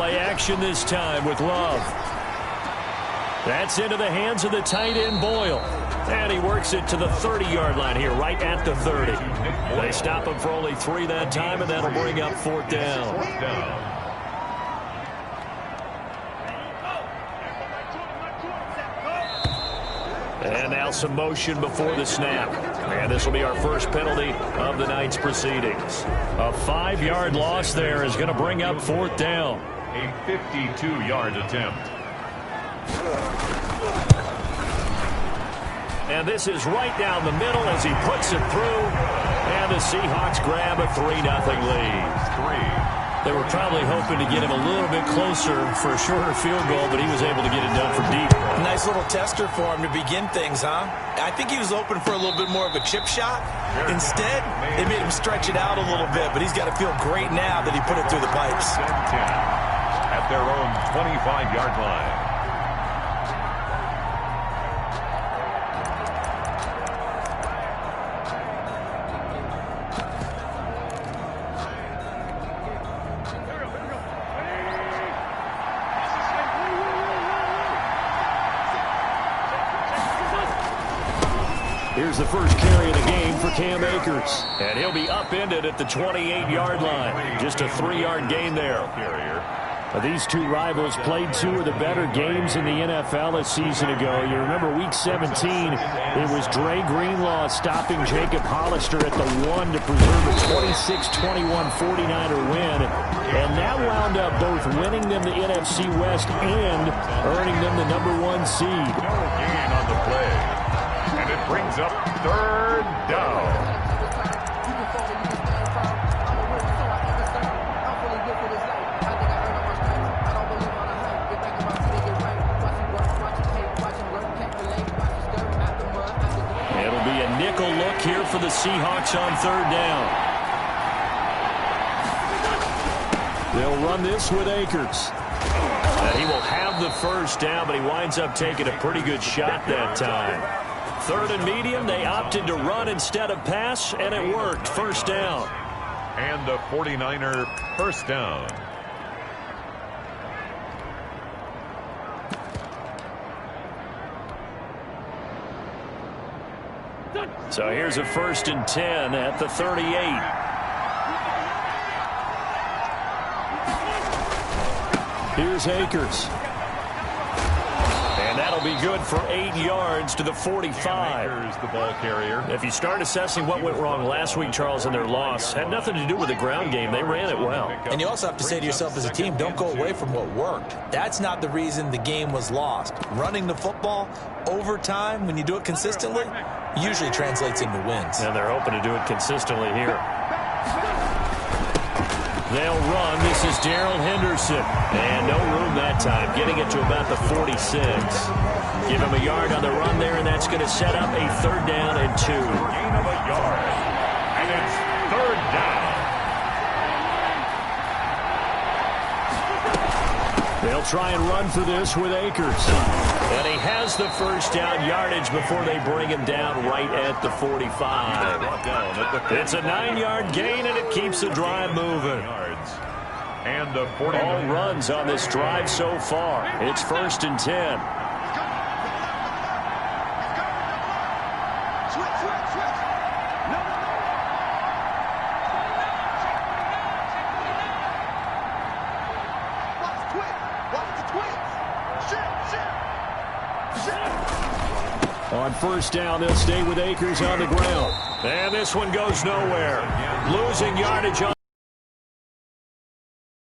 Play action this time with Love. That's into the hands of the tight end, Boyle. And he works it to the 30-yard line here, right at the 30. They stop him for only 3 that time, and that'll bring up 4th down. And now some motion before the snap. And this will be our first penalty of the night's proceedings. A 5-yard loss there is going to bring up 4th down. A 52-yard attempt. And this is right down the middle as he puts it through. And the Seahawks grab a 3-0 lead. They were probably hoping to get him a little bit closer for a shorter field goal, but he was able to get it done from deep. Nice little tester for him to begin things, huh? I think he was open for a little bit more of a chip shot. Instead, they made him stretch it out a little bit, but he's got to feel great now that he put it through the pipes. At their own 25-yard line. Here's the first carry of the game for Cam Akers. And he'll be upended at the 28-yard line. Just a 3-yard gain there. These two rivals played 2 of the better games in the NFL a season ago. You remember Week 17, it was Dre Greenlaw stopping Jacob Hollister at the 1 to preserve a 26-21 49er win. And that wound up both winning them the NFC West and earning them the #1 seed. No gain on the play. And it brings up 3rd down. It'll be a nickel look here for the Seahawks on 3rd down. They'll run this with Akers. And he will have the first down, but he winds up taking a pretty good shot that time. 3rd and medium, they opted to run instead of pass, and it worked. 1st down. And the 49er 1st down. So here's a 1st and 10 at the 38. Here's Akers. And that'll be good for 8 yards to the 45. Akers, the ball carrier. If you start assessing what went wrong last week, Charles, in their loss, had nothing to do with the ground game. They ran it well. And you also have to say to yourself as a team, don't go away from what worked. That's not the reason the game was lost. Running the football over time, when you do it consistently, usually translates into wins. And they're hoping to do it consistently here. They'll run. This is Darrell Henderson. And no room that time, getting it to about the 46. Give him a yard on the run there, and that's going to set up a 3rd down and 2. Gain of a yard. And it's 3rd down. They'll try and run for this with Akers. And he has the first down yardage before they bring him down right at the 45. It's a 9-yard gain, and it keeps the drive moving. And the 40. All runs on this drive so far. It's 1st and 10. On 1st down, they'll stay with Akers on the ground. And this one goes nowhere. Losing yardage on.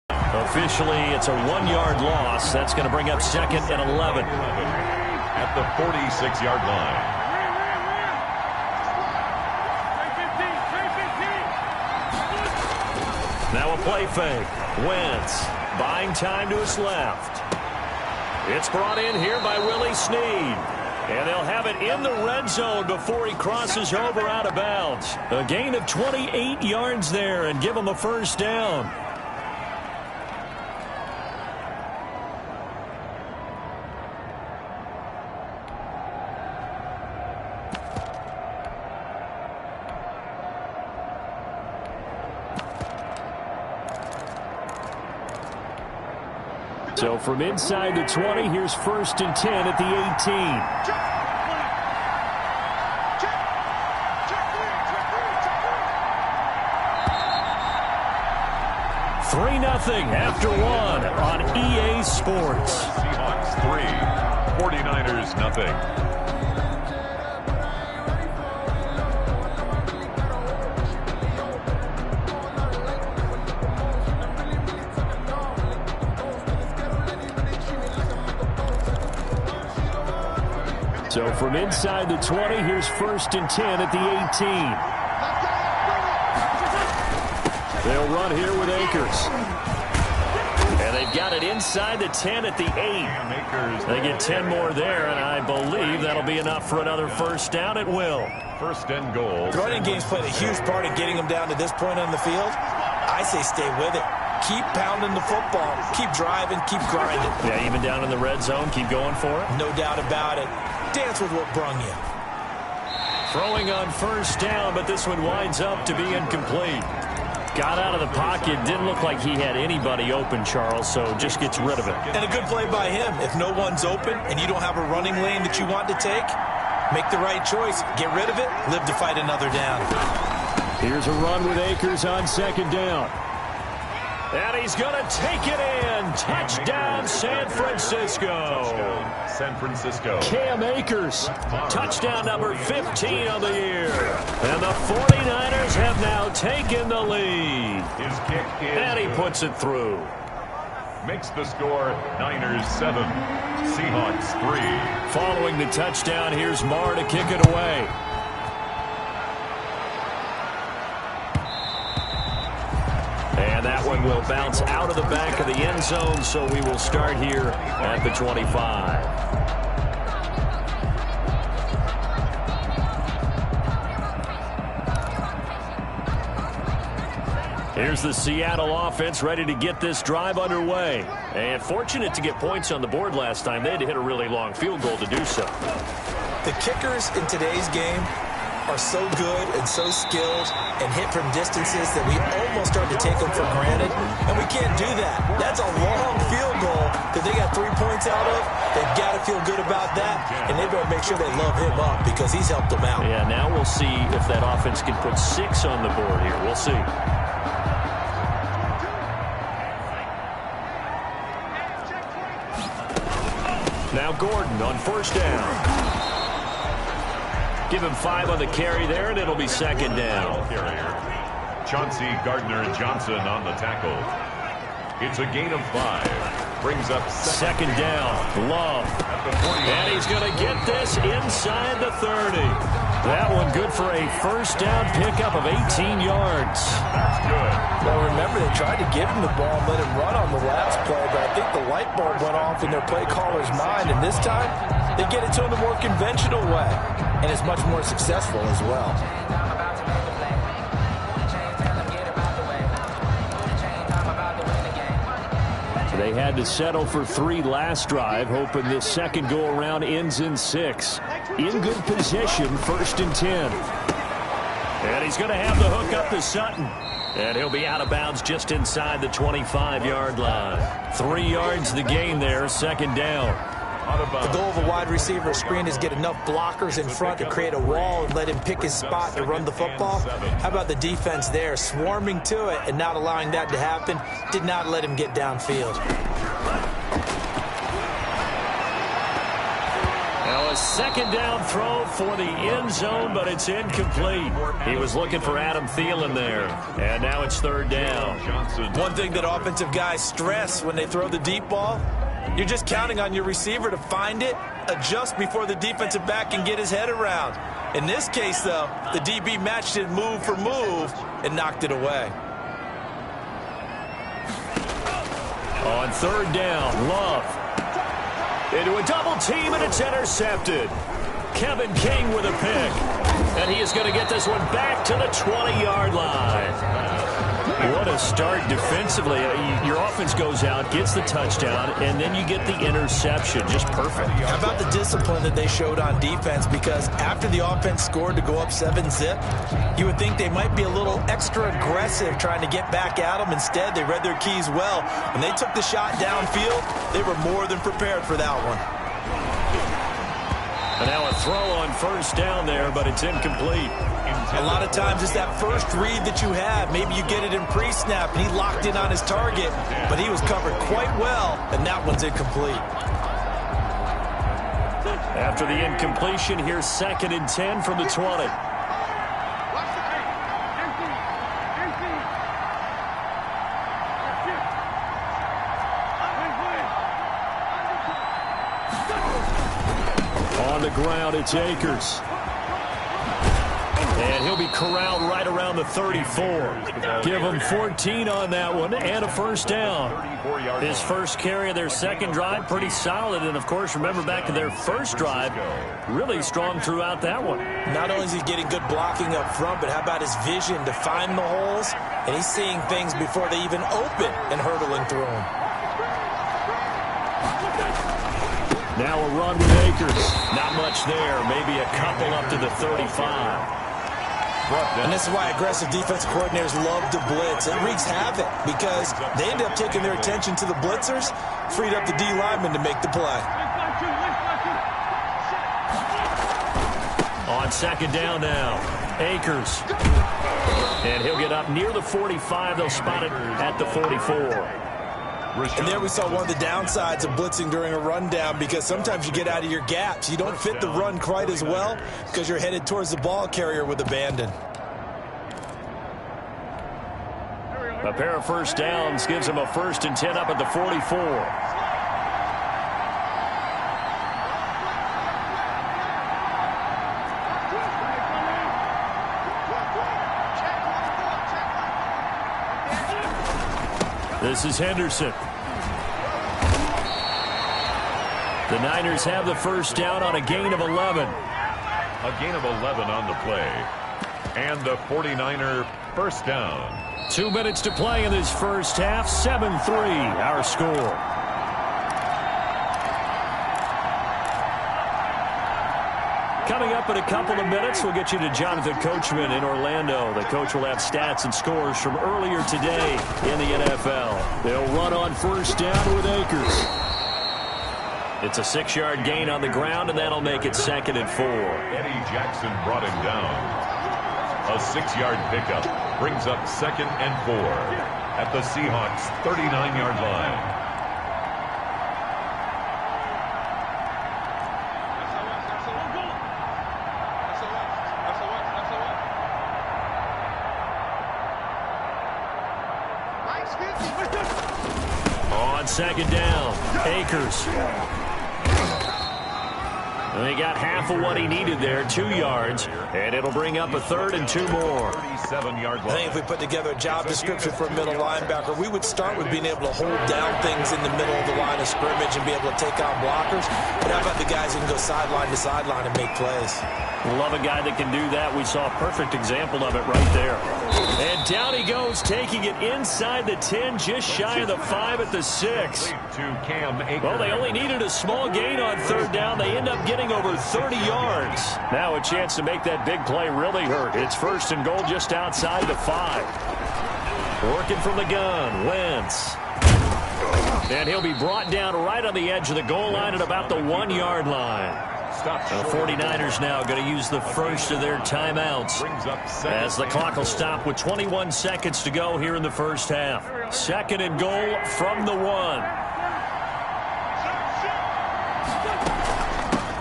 Officially, it's a 1-yard loss. That's going to bring up 2nd and 11. At the 46-yard line. Now a play fake. Wentz buying time to his left. It's brought in here by Willie Snead. And they'll have it in the red zone before he crosses over out of bounds. A gain of 28 yards there and give him a 1st down. So from inside the 20, here's 1st and 10 at the 18. 3-0 after 1 on EA Sports. Seahawks 3, 49ers nothing. So from inside the 20, here's 1st and 10 at the 18. They'll run here with Akers. And they've got it inside the 10 at the 8. They get 10 more there, and I believe that'll be enough for another 1st down at will. 1st and goal. The running game's played a huge part in getting them down to this point on the field. I say stay with it. Keep pounding the football. Keep driving. Keep grinding. Yeah, even down in the red zone, keep going for it. No doubt about it. Dance with what brung you. Throwing on 1st down, but this one winds up to be incomplete. Got out of the pocket. Didn't look like he had anybody open, Charles, so just gets rid of it. And a good play by him. If no one's open and you don't have a running lane that you want to take, make the right choice. Get rid of it. Live to fight another down. Here's a run with Akers on 2nd down. And he's going to take it in. Touchdown, San Francisco. San Francisco. Cam Akers. Touchdown number 15 of the year. And the 49ers have now taken the lead. His kick is and he puts it through. Makes the score Niners 7, Seahawks 3. Following the touchdown, here's Marr to kick it away. And that one will bounce out of the back of the end zone, so we will start here at the 25. Here's the Seattle offense ready to get this drive underway. And fortunate to get points on the board last time. They had to hit a really long field goal to do so. The kickers in today's game are so good and so skilled and hit from distances that we almost start to take them for granted, and we can't do that. That's a long field goal that they got 3 points out of. They've got to feel good about that, and they better make sure they love him up because he's helped them out. Yeah, now we'll see if that offense can put 6 on the board here. We'll see. Now Gordon on 1st down. Give him 5 on the carry there, and it'll be 2nd down. Chauncey Gardner-Johnson on the tackle. It's a gain of 5. Brings up 2nd down. Love. And he's going to get this inside the 30. That one good for a 1st down pickup of 18 yards. That's good. Well, remember, they tried to give him the ball and let him run on the last play, but I think the light bulb went off in their play caller's mind, and this time they get it to him the more conventional way, and it's much more successful as well. They had to settle for 3 last drive, hoping this second go-around ends in 6. In good position, 1st and 10. And he's going to have the hook up to Sutton. And he'll be out of bounds just inside the 25-yard line. 3 yards the gain there, 2nd down. The goal of a wide receiver screen is get enough blockers in front to create a wall and let him pick his spot to run the football. How about the defense there, swarming to it and not allowing that to happen? Did not let him get downfield. Now a 2nd down throw for the end zone, but it's incomplete. He was looking for Adam Thielen there, and now it's 3rd down. One thing that offensive guys stress when they throw the deep ball, you're just counting on your receiver to find it, adjust before the defensive back can get his head around. In this case, though, the DB matched it move for move and knocked it away. On 3rd down, Love. Into a double team, and it's intercepted. Kevin King with a pick. And he is going to get this one back to the 20-yard line. What a start defensively. Your offense goes out, gets the touchdown, and then you get the interception. Just perfect. How about the discipline that they showed on defense? Because after the offense scored to go up 7-zip, you would think they might be a little extra aggressive trying to get back at them. Instead, they read their keys well. When they took the shot downfield, they were more than prepared for that one. And now a throw on first down there, but it's incomplete. A lot of times it's that first read that you have. Maybe you get it in pre-snap, and he locked in on his target, but he was covered quite well, and that one's incomplete. After the incompletion, here's 2nd and 10 from the 20. On the ground, it's Akers. And he'll be corralled right around the 34. Give him 14 on that one and a first down. His first carry of their second drive, pretty solid. And, of course, remember back to their first drive, really strong throughout that one. Not only is he getting good blocking up front, but how about his vision to find the holes? And he's seeing things before they even open and hurdling through them. Now a run with Akers. Not much there. Maybe a couple up to the 35. And this is why aggressive defensive coordinators love to blitz. It wreaks havoc because they end up taking their attention to the blitzers, freed up the D lineman to make the play. On 2nd down now, Akers. And he'll get up near the 45. They'll spot it at the 44. And there we saw one of the downsides of blitzing during a rundown, because sometimes you get out of your gaps. You don't fit the run quite as well because you're headed towards the ball carrier with abandon. A pair of first downs gives him a 1st and 10 up at the 44. This is Henderson. The Niners have the first down on a gain of 11. A gain of 11 on the play. And the 49er first down. 2 minutes to play in this first half. 7-3 our score. Coming up in a couple of minutes, we'll get you to Jonathan Coachman in Orlando. The coach will have stats and scores from earlier today in the NFL. They'll run on first down with Akers. It's a 6-yard gain on the ground, and that'll make it 2nd and 4. Eddie Jackson brought him down. A 6-yard pickup brings up 2nd and 4 at the Seahawks' 39-yard line. On 2nd down, Akers. And they got half of what he needed there, 2 yards, and it'll bring up a 3rd and 2 more. 37-yard line. I think if we put together a job description for a middle linebacker, we would start with being able to hold down things in the middle of the line of scrimmage and be able to take on blockers. But how about the guys who can go sideline to sideline and make plays? Love a guy that can do that. We saw a perfect example of it right there. And down he goes, taking it inside the 10, just shy of the 5 at the 6. Well, they only needed a small gain on 3rd down. They end up getting over 30 yards. Now a chance to make that big play really hurt. It's 1st and goal just outside the 5. Working from the gun, Wentz. And he'll be brought down right on the edge of the goal line at about the 1-yard line. The 49ers now going to use the first of their timeouts as the clock will stop with 21 seconds to go here in the first half. 2nd and goal from the 1.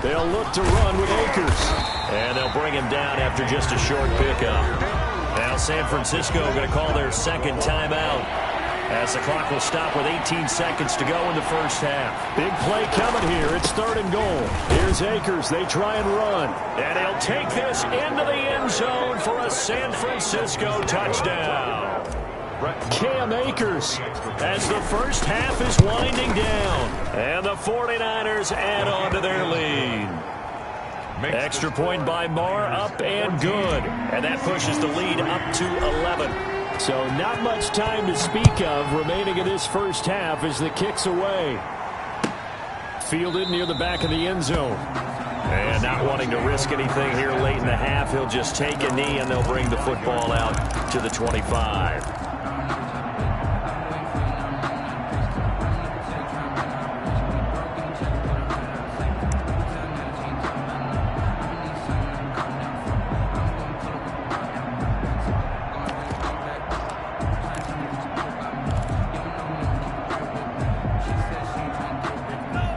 They'll look to run with Akers. And they'll bring him down after just a short pickup. Now San Francisco going to call their 2nd timeout as the clock will stop with 18 seconds to go in the first half. Big play coming here. It's 3rd and goal. Here's Akers. They try and run. And he'll take this into the end zone for a San Francisco touchdown. Cam Akers as the first half is winding down. And the 49ers add on to their lead. Extra point by Marr, up and good. And that pushes the lead up to 11. So not much time to speak of remaining in this first half as the kick's away. Fielded near the back of the end zone. And not wanting to risk anything here late in the half, he'll just take a knee and they'll bring the football out to the 25.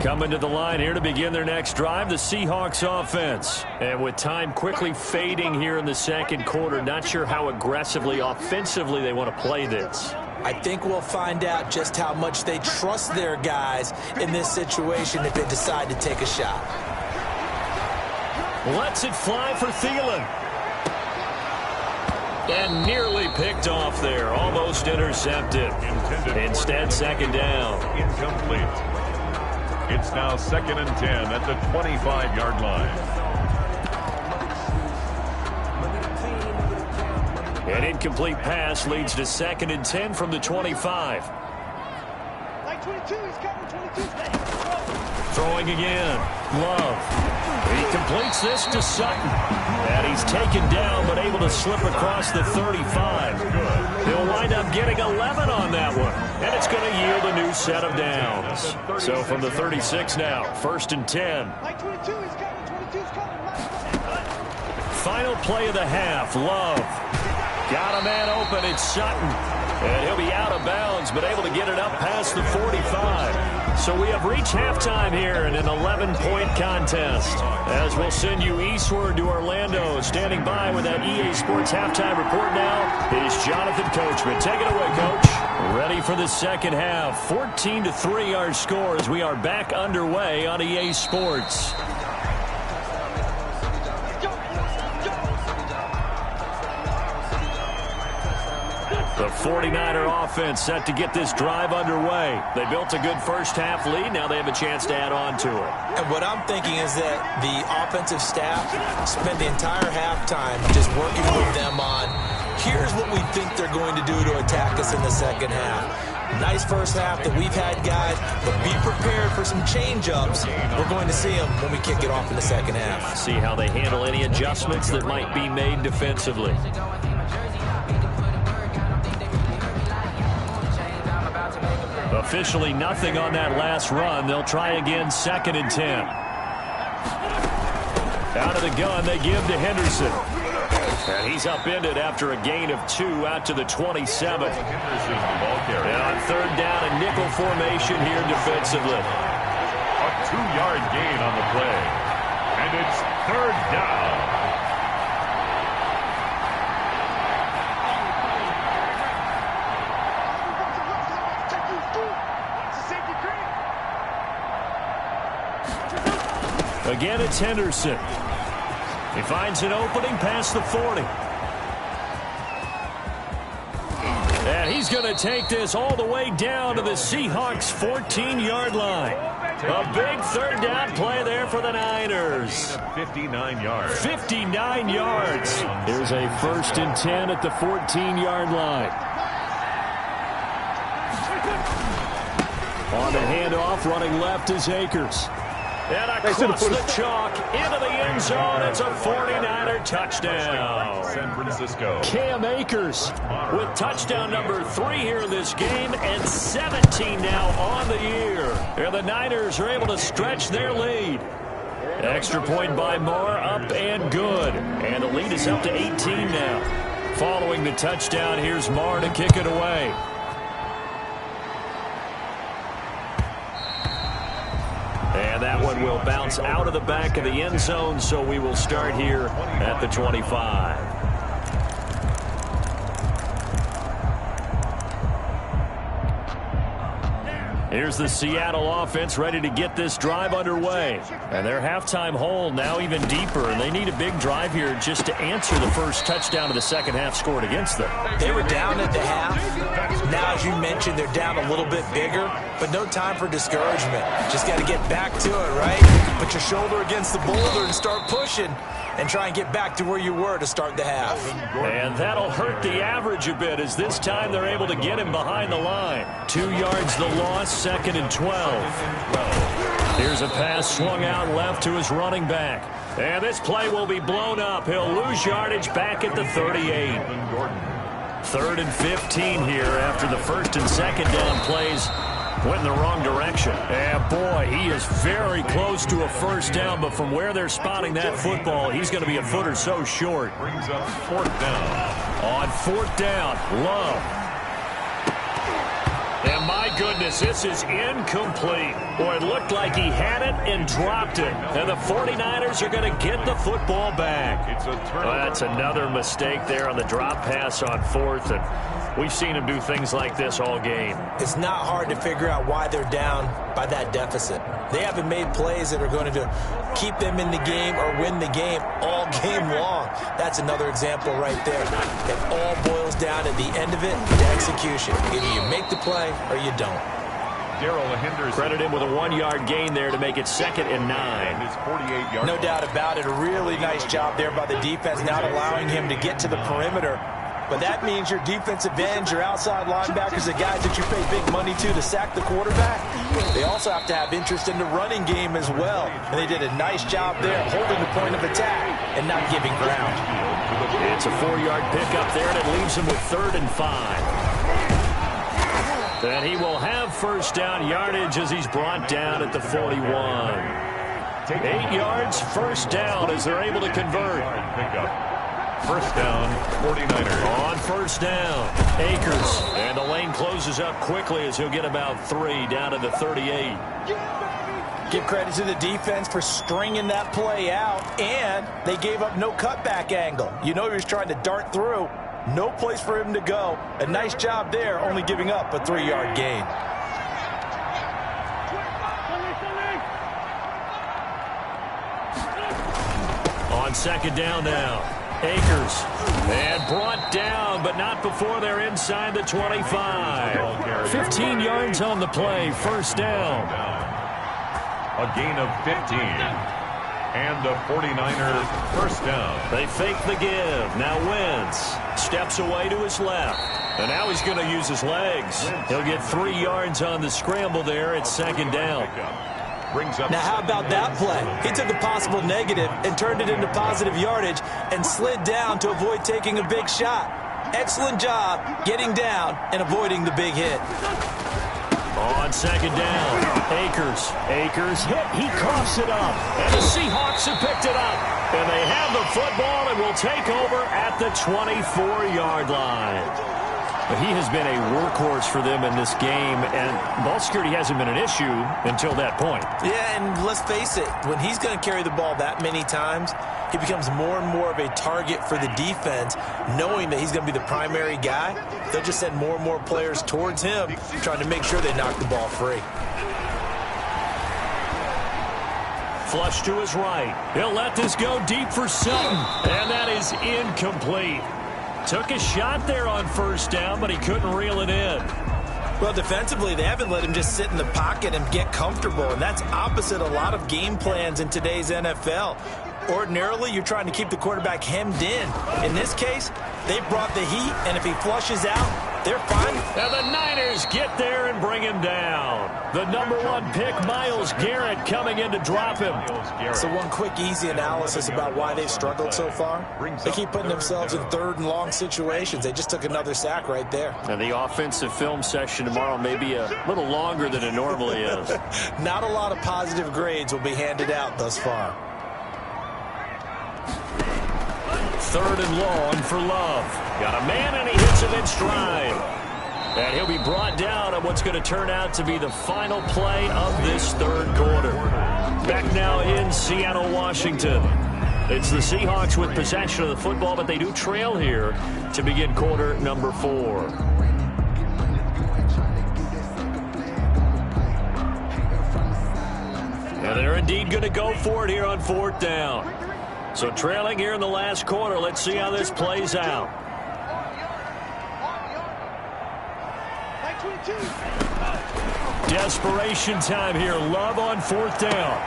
Coming to the line here to begin their next drive, the Seahawks offense. And with time quickly fading here in the second quarter, not sure how aggressively, offensively they want to play this. I think we'll find out just how much they trust their guys in this situation if they decide to take a shot. Lets it fly for Thielen. And nearly picked off there, almost intercepted. Instead, second down. Incomplete. It's now 2nd and 10 at the 25-yard line. An incomplete pass leads to 2nd and 10 from the 25. Throwing again. Love. He completes this to Sutton. And he's taken down but able to slip across the 35. He'll wind up getting 11 on that one. And it's going to yield a new set of downs. So from the 36 now, 1st and 10. Final play of the half. Love. Got a man open. It's Sutton. And he'll be out of bounds, but able to get it up past the 45. So we have reached halftime here in an 11-point contest. As we'll send you eastward to Orlando. Standing by with that EA Sports halftime report now is Jonathan Coachman. Take it away, Coach. Ready for the second half. 14-3 our score as we are back underway on EA Sports. The 49er offense set to get this drive underway. They built a good first half lead. Now they have a chance to add on to it. And what I'm thinking is that the offensive staff spent the entire halftime just working with them on, here's what we think they're going to do to attack us in the second half. Nice first half that we've had, guys, but be prepared for some change-ups. We're going to see them when we kick it off in the second half. See how they handle any adjustments that might be made defensively. Officially nothing on that last run. They'll try again, 2nd and 10. Out of the gun, they give to Henderson. And he's upended after a gain of 2 out to the 27. And on 3rd down, a nickel formation here defensively. A 2-yard gain on the play. And it's 3rd down. Again, it's Henderson. He finds an opening past the 40. And he's going to take this all the way down to the Seahawks' 14-yard line. A big 3rd down play there for the Niners. 59 yards. 59 yards. Here's a 1st and 10 at the 14-yard line. On the handoff, running left is Akers. And across the chalk, into the end zone, it's a 49er touchdown. San Francisco. Cam Akers with touchdown number 3 here in this game, and 17 now on the year. And the Niners are able to stretch their lead. Extra point by Moore, up and good. And the lead is up to 18 now. Following the touchdown, here's Moore to kick it away. And that one will bounce out of the back of the end zone, so we will start here at the 25. Here's the Seattle offense ready to get this drive underway. And their halftime hole now even deeper, and they need a big drive here just to answer the first touchdown of the second half scored against them. They were down at the half. Now, as you mentioned, they're down a little bit bigger, but no time for discouragement. Just got to get back to it, right? But your shoulder against the boulder and start pushing and try and get back to where you were to start the half. And that'll hurt the average a bit as this time they're able to get him behind the line. 2 yards the loss, 2nd and 12. Here's a pass swung out left to his running back. And this play will be blown up. He'll lose yardage back at the 38. 3rd and 15 here after the 1st and 2nd down plays went in the wrong direction. And boy, he is very close to a 1st down, but from where they're spotting that football, he's going to be a foot or so short. Brings up 4th down. On 4th down, Love. And my goodness, this is incomplete. Boy, it looked like he had it and dropped it. And the 49ers are going to get the football back. It's a turnover. Well, that's another mistake there on the drop pass on 4th. And we've seen him do things like this all game. It's not hard to figure out why they're down by that deficit. They haven't made plays that are going to keep them in the game or win the game all game long. That's another example right there. It all boils down at the end of it to execution. Either you make the play or you don't. Darrell Henderson. Credit him with a 1-yard gain there to make it 2nd and 9. His 48-yard. No doubt about it. A really nice job there by the defense, not allowing him to get to the perimeter. But that means your defensive ends, your outside linebackers, the guys that you pay big money to sack the quarterback, they also have to have interest in the running game as well. And they did a nice job there holding the point of attack and not giving ground. It's a 4-yard pickup there, and it leaves him with 3rd and 5. And he will have 1st down yardage as he's brought down at the 41. 8 yards, 1st down as they're able to convert. Pickup. 1st down, 49ers. On 1st down, Akers. And the lane closes up quickly as he'll get about 3 down to the 38. Give credit to the defense for stringing that play out, and they gave up no cutback angle. You know he was trying to dart through. No place for him to go. A nice job there, only giving up a 3-yard gain. On 2nd down now. Akers. And brought down, but not before they're inside the 25. 15 yards on the play. 1st down. A gain of 15. And the 49ers 1st down. They fake the give. Now Wentz steps away to his left. And now he's going to use his legs. He'll get 3 yards on the scramble there. It's 2nd down. Now, how about that play? He took a possible negative and turned it into positive yardage and slid down to avoid taking a big shot. Excellent job getting down and avoiding the big hit. On 2nd down, Akers hit. He coughs it up. And the Seahawks have picked it up. And they have the football and will take over at the 24-yard line. He has been a workhorse for them in this game, and ball security hasn't been an issue until that point. Yeah, and let's face it, when he's going to carry the ball that many times, he becomes more and more of a target for the defense, knowing that he's going to be the primary guy. They'll just send more and more players towards him, trying to make sure they knock the ball free. Flush to his right. He'll let this go deep for Sutton, and that is incomplete. Took a shot there on 1st down, but he couldn't reel it in. Well, defensively, they haven't let him just sit in the pocket and get comfortable, and that's opposite a lot of game plans in today's NFL. Ordinarily, you're trying to keep the quarterback hemmed in. In this case, they brought the heat, and if he flushes out, they're fine. And the Niners get there and bring him down. The #1 pick, Myles Garrett, coming in to drop him. So one quick, easy analysis about why they've struggled so far. They keep putting themselves in 3rd and long situations. They just took another sack right there. And the offensive film session tomorrow may be a little longer than it normally is. Not a lot of positive grades will be handed out thus far. 3rd and long for Love. Got a man, and he hits him in stride. And he'll be brought down on what's going to turn out to be the final play of this 3rd quarter. Back now in Seattle, Washington. It's the Seahawks with possession of the football, but they do trail here to begin quarter number 4. And they're indeed going to go for it here on 4th down. So trailing here in the last quarter. Let's see how this plays out. Desperation time here. Love on 4th down.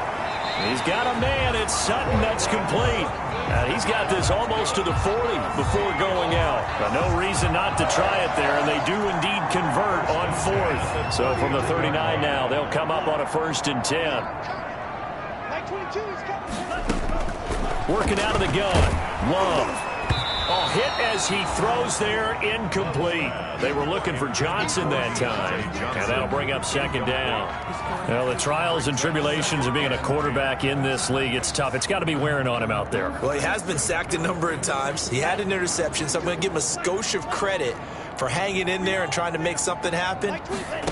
He's got a man. It's Sutton. That's complete. And he's got this almost to the 40 before going out. But no reason not to try it there, and they do indeed convert on 4th. So from the 39 now, they'll come up on a 1st and 10. Working out of the gun. Love. Oh, hit as he throws there, incomplete. They were looking for Johnson that time, and that'll bring up 2nd down. Well, the trials and tribulations of being a quarterback in this league, it's tough. It's got to be wearing on him out there. Well, he has been sacked a number of times. He had an interception, so I'm going to give him a skosh of credit for hanging in there and trying to make something happen,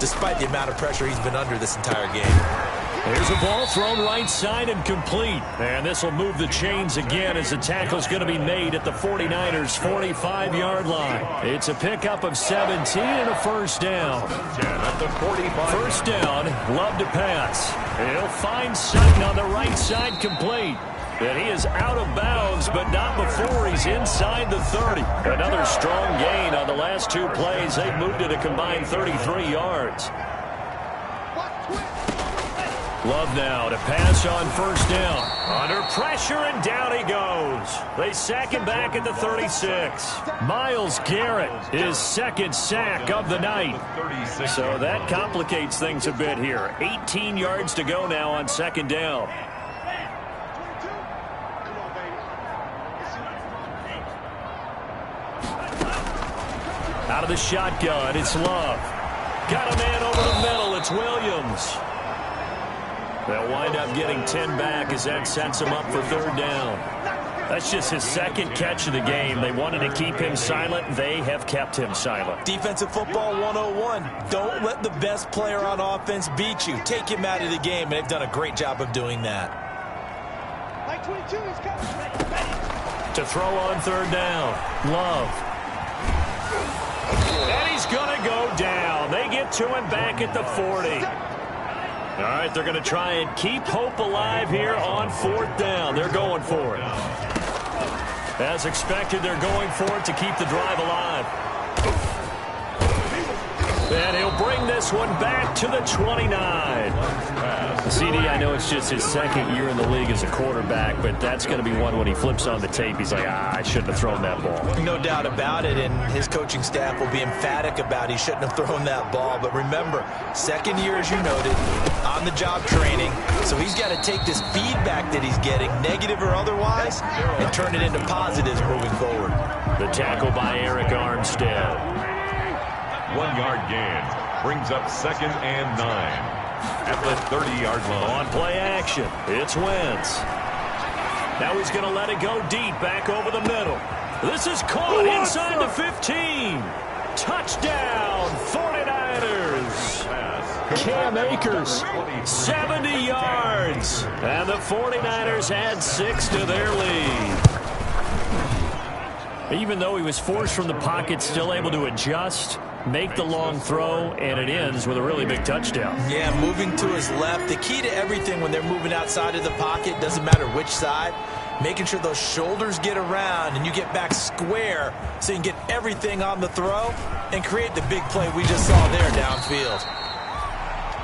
despite the amount of pressure he's been under this entire game. Here's a ball thrown right side and complete. And this will move the chains again as the tackle's going to be made at the 49ers' 45-yard line. It's a pickup of 17 and a 1st down. At the 45. 1st down, Love to pass. He'll find Sutton on the right side, complete. And he is out of bounds, but not before he's inside the 30. Another strong gain on the last 2 plays. They've moved it a combined 33 yards. Love now to pass on 1st down. Under pressure, and down he goes. They sack him back at the 36. Myles Garrett, his 2nd sack of the night. So that complicates things a bit here. 18 yards to go now on 2nd down. Out of the shotgun, it's Love. Got a man over the middle, it's Williams. They'll wind up getting 10 back as that sets him up for 3rd down. That's just his 2nd catch of the game. They wanted to keep him silent. They have kept him silent. Defensive football 101. Don't let the best player on offense beat you. Take him out of the game, and they've done a great job of doing that. To throw on 3rd down, Love. And he's going to go down. They get to him back at the 40. All right, they're going to try and keep hope alive here on 4th down. They're going for it. As expected, they're going for it to keep the drive alive. And he'll bring this one back to the 29. CD, I know it's just his 2nd year in the league as a quarterback, but that's going to be one when he flips on the tape. He's like, I shouldn't have thrown that ball. No doubt about it, and his coaching staff will be emphatic about he shouldn't have thrown that ball. But remember, 2nd year, as you noted, on-the-job training. So he's got to take this feedback that he's getting, negative or otherwise, and turn it into positives moving forward. The tackle by Eric Armstead. 1-yard gain brings up 2nd and 9 at the 30-yard line. On play action, it's Wentz. Now he's going to let it go deep back over the middle. This is caught inside the 15. Touchdown, 49ers. Cam Akers, 70 yards. And the 49ers add 6 to their lead. Even though he was forced from the pocket, still able to adjust, make the long throw, and it ends with a really big touchdown. Yeah, moving to his left. The key to everything when they're moving outside of the pocket, doesn't matter which side, making sure those shoulders get around and you get back square so you can get everything on the throw and create the big play we just saw there downfield.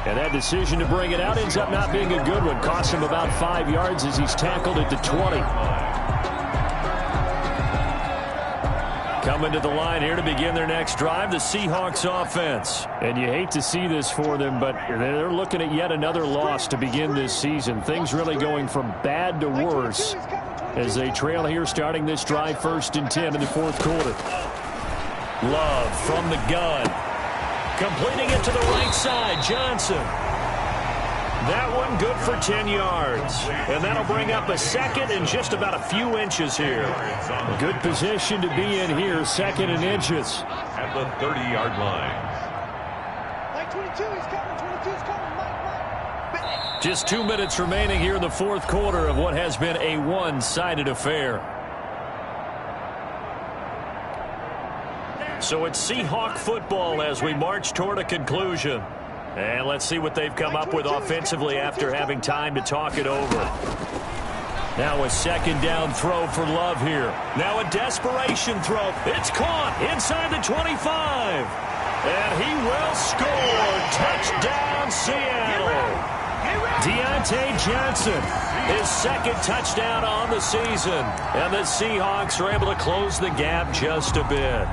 And that decision to bring it out ends up not being a good one. Costs him about 5 yards as he's tackled at the 20. Coming to the line here to begin their next drive, the Seahawks offense. And you hate to see this for them, but they're looking at yet another loss to begin this season. Things really going from bad to worse as they trail here starting this drive 1st and 10 in the 4th quarter. Love from the gun. Completing it to the right side, Johnson. That one good for 10 yards. And that'll bring up a 2nd and just about a few inches here. A good position to be in here, 2nd and inches. At the 30-yard line. Just 2 minutes remaining here in the 4th quarter of what has been a one-sided affair. So it's Seahawk football as we march toward a conclusion. And let's see what they've come up with offensively after having time to talk it over. Now a 2nd down throw for Love here. Now a desperation throw. It's caught inside the 25. And he will score. Touchdown, Seattle. Deontay Johnson, his second touchdown on the season. And the Seahawks are able to close the gap just a bit.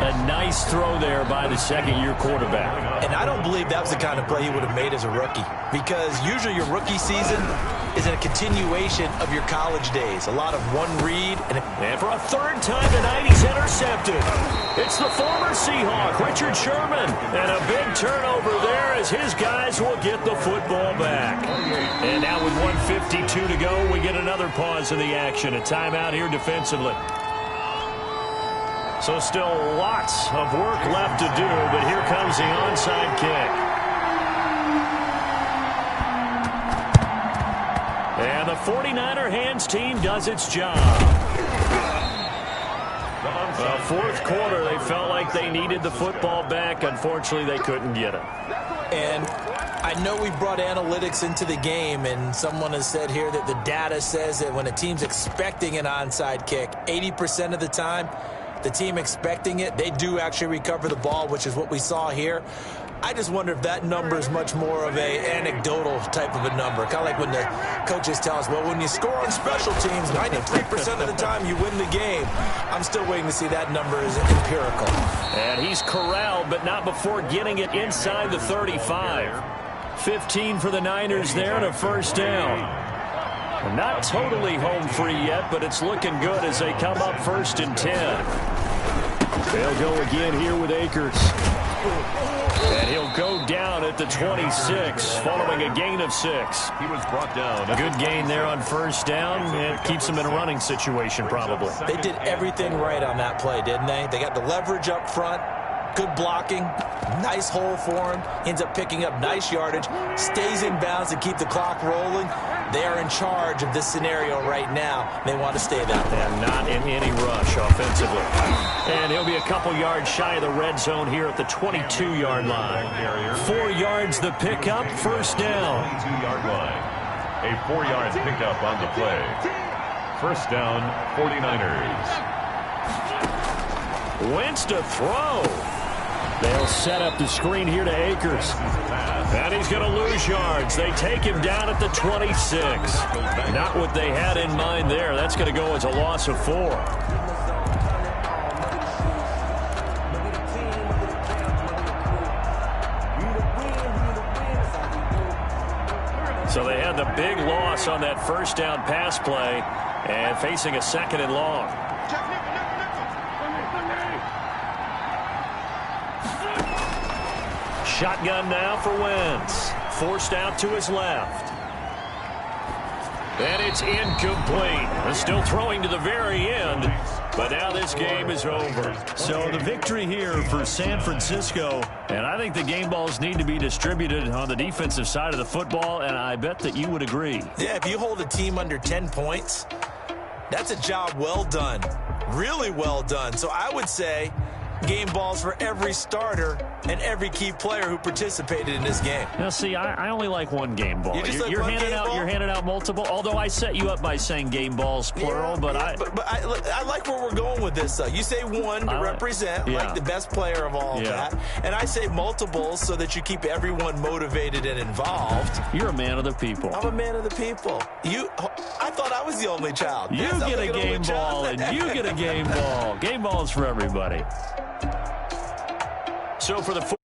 A nice throw there by the second-year quarterback. And I don't believe that was the kind of play he would have made as a rookie, because usually your rookie season is a continuation of your college days. A lot of one read. And for a third time tonight, he's intercepted. It's the former Seahawk, Richard Sherman. And a big turnover there as his guys will get the football back. And now with 1:52 to go, we get another pause in the action. A timeout here defensively. So still lots of work left to do, but here comes the onside kick. And the 49er hands team does its job. The fourth quarter, they felt like they needed the football back. Unfortunately, they couldn't get it. And I know we brought analytics into the game, and someone has said here that the data says that when a team's expecting an onside kick, 80% of the time, the team expecting it, they do actually recover the ball, which is what we saw here. I just wonder if that number is much more of a anecdotal type of a number. Kind of like when the coaches tell us, well, when you score on special teams, 93% of the time you win the game. I'm still waiting to see that number is empirical. And he's corralled, but not before getting it inside the 35. 15 for the Niners there and a first down. Not totally home free yet, but it's looking good as they come up 1st and 10. They'll go again here with Akers. And he'll go down at the 26 following a gain of 6. He was brought down. A good gain there on first down. It keeps him in a running situation probably. They did everything right on that play, didn't they? They got the leverage up front. Good blocking, nice hole for him, ends up picking up nice yardage, stays in bounds to keep the clock rolling. They are in charge of this scenario right now. They want to stay that way. And not in any rush offensively. And he'll be a couple yards shy of the red zone here at the 22-yard line. 4 yards the pickup, first down. 22-yard line. A 4-yard pickup on the play. First down, 49ers. Wentz to throw. They'll set up the screen here to Akers. And he's going to lose yards. They take him down at the 26. Not what they had in mind there. That's going to go as a loss of 4. So they had the big loss on that first down pass play and facing a 2nd and long. Shotgun now for Wentz. Forced out to his left. And it's incomplete. They're still throwing to the very end, but now this game is over. So the victory here for San Francisco, and I think the game balls need to be distributed on the defensive side of the football, and I bet that you would agree. Yeah, if you hold a team under 10 points, that's a job well done. Really well done. So I would say game balls for every starter and every key player who participated in this game. Now, see, I only like one game ball. You're handing out multiple. Although I set you up by saying game balls plural, but I like where we're going with this. You say one to represent like the best player of all that, and I say multiples so that you keep everyone motivated and involved. You're a man of the people. I'm a man of the people. I thought I was the only child. You get a game ball, and you get a game ball. Game balls for everybody. So for the